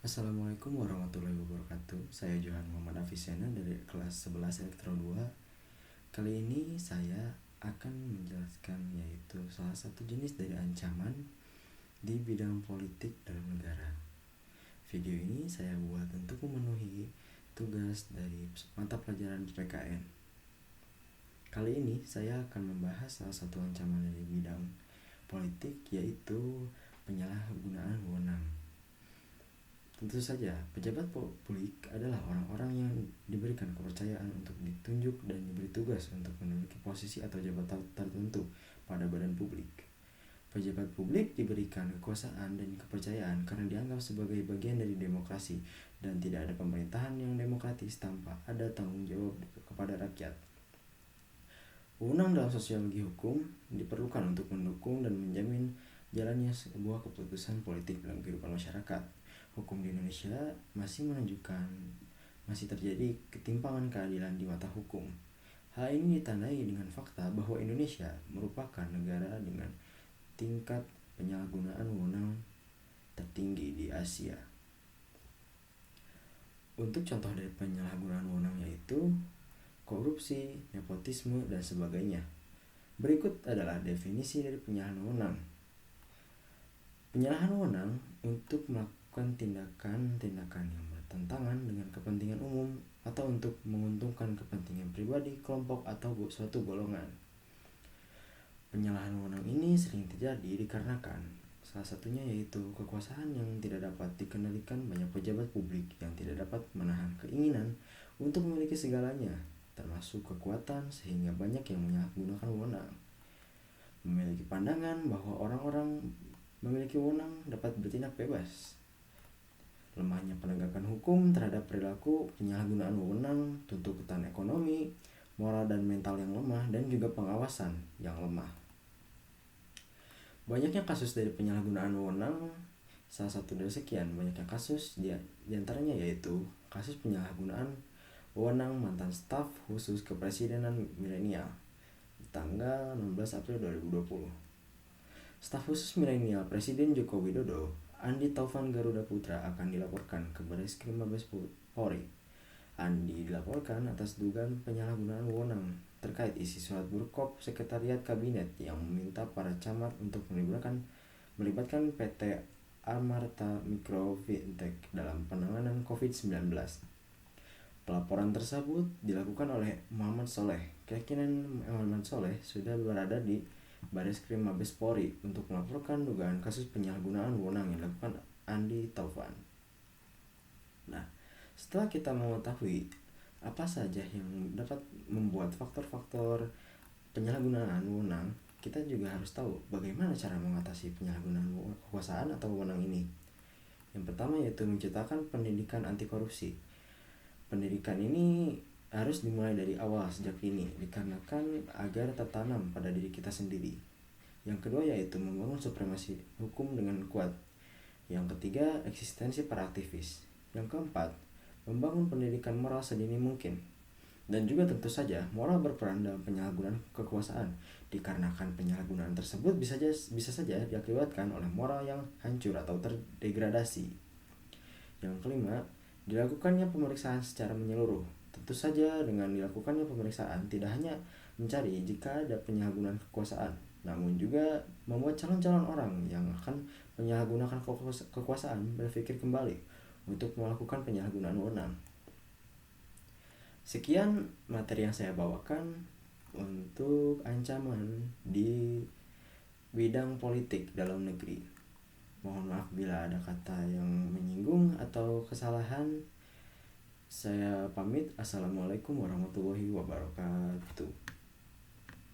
Assalamualaikum warahmatullahi wabarakatuh. Saya Johan Muhammad Afisena dari kelas 11 Elektro 2. Kali ini saya akan menjelaskan yaitu salah satu jenis dari ancaman di bidang politik dalam negara. Video ini saya buat untuk memenuhi tugas dari mata pelajaran PKN. Kali ini saya akan membahas salah satu ancaman dari bidang politik yaitu penyalahgunaan wewenang. Tentu saja, pejabat publik adalah orang-orang yang diberikan kepercayaan untuk ditunjuk dan diberi tugas untuk memiliki posisi atau jabatan tertentu pada badan publik. Pejabat publik diberikan kekuasaan dan kepercayaan karena dianggap sebagai bagian dari demokrasi dan tidak ada pemerintahan yang demokratis tanpa ada tanggung jawab kepada rakyat. Wewenang dalam sosiologi hukum diperlukan untuk mendukung dan menjamin jalannya sebuah keputusan politik dalam kehidupan masyarakat. Hukum di Indonesia masih terjadi ketimpangan keadilan di mata hukum. Hal ini ditandai dengan fakta bahwa Indonesia merupakan negara dengan tingkat penyalahgunaan wewenang tertinggi di Asia. Untuk contoh dari penyalahgunaan wewenang yaitu korupsi, nepotisme, dan sebagainya. Berikut adalah definisi dari penyalahan wewenang. Penyalahan wewenang untuk melakukan tindakan-tindakan yang bertentangan dengan kepentingan umum atau untuk menguntungkan kepentingan pribadi, kelompok, atau suatu golongan. Penyalahan wewenang ini sering terjadi dikarenakan salah satunya yaitu kekuasaan yang tidak dapat dikendalikan. Banyak pejabat publik yang tidak dapat menahan keinginan untuk memiliki segalanya, termasuk kekuatan, sehingga banyak yang menyalahgunakan wewenang. Memiliki pandangan bahwa orang-orang memiliki wewenang dapat bertindak bebas. Lemahnya penegakan hukum terhadap perilaku penyalahgunaan wewenang, tuntutan ekonomi, moral dan mental yang lemah, dan juga pengawasan yang lemah. Banyaknya kasus dari penyalahgunaan wewenang, salah satu dari sekian banyaknya kasus diantaranya yaitu kasus penyalahgunaan wewenang mantan staf khusus kepresidenan milenial tanggal 16 April 2020. Staf khusus milenial Presiden Joko Widodo, Andi Taufan Garuda Putra akan dilaporkan ke Bareskrim Mabes Polri. Andi dilaporkan atas dugaan penyalahgunaan wewenang terkait isi surat Burkop Sekretariat Kabinet yang meminta para camat untuk melibatkan PT Amarta Mikro Fintech dalam penanganan COVID-19. Pelaporan tersebut dilakukan oleh Muhammad Soleh. Keyakinan Muhammad Soleh sudah berada di Bareskrim Mabes Polri untuk melaporkan dugaan kasus penyalahgunaan wewenang yang dilakukan Andi Taufan. Nah, setelah kita mengetahui apa saja yang dapat membuat faktor-faktor penyalahgunaan wewenang, kita juga harus tahu bagaimana cara mengatasi penyalahgunaan kekuasaan atau wewenang ini. Yang pertama yaitu menciptakan pendidikan anti korupsi. Pendidikan ini harus dimulai dari awal sejak dini dikarenakan agar tertanam pada diri kita sendiri. Yang kedua yaitu membangun supremasi hukum dengan kuat. Yang ketiga, eksistensi para aktivis. Yang keempat, membangun pendidikan moral sedini mungkin. Dan juga tentu saja moral berperan dalam penyalahgunaan kekuasaan dikarenakan penyalahgunaan tersebut bisa saja diakibatkan oleh moral yang hancur atau terdegradasi. Yang kelima, dilakukannya pemeriksaan secara menyeluruh. Tentu saja dengan dilakukannya pemeriksaan tidak hanya mencari jika ada penyalahgunaan kekuasaan, namun juga membuat calon-calon orang yang akan menyalahgunakan kekuasaan berpikir kembali untuk melakukan penyalahgunaan wewenang. Sekian materi yang saya bawakan untuk ancaman di bidang politik dalam negeri. Mohon maaf bila ada kata yang menyinggung atau kesalahan. Saya pamit. Assalamualaikum warahmatullahi wabarakatuh.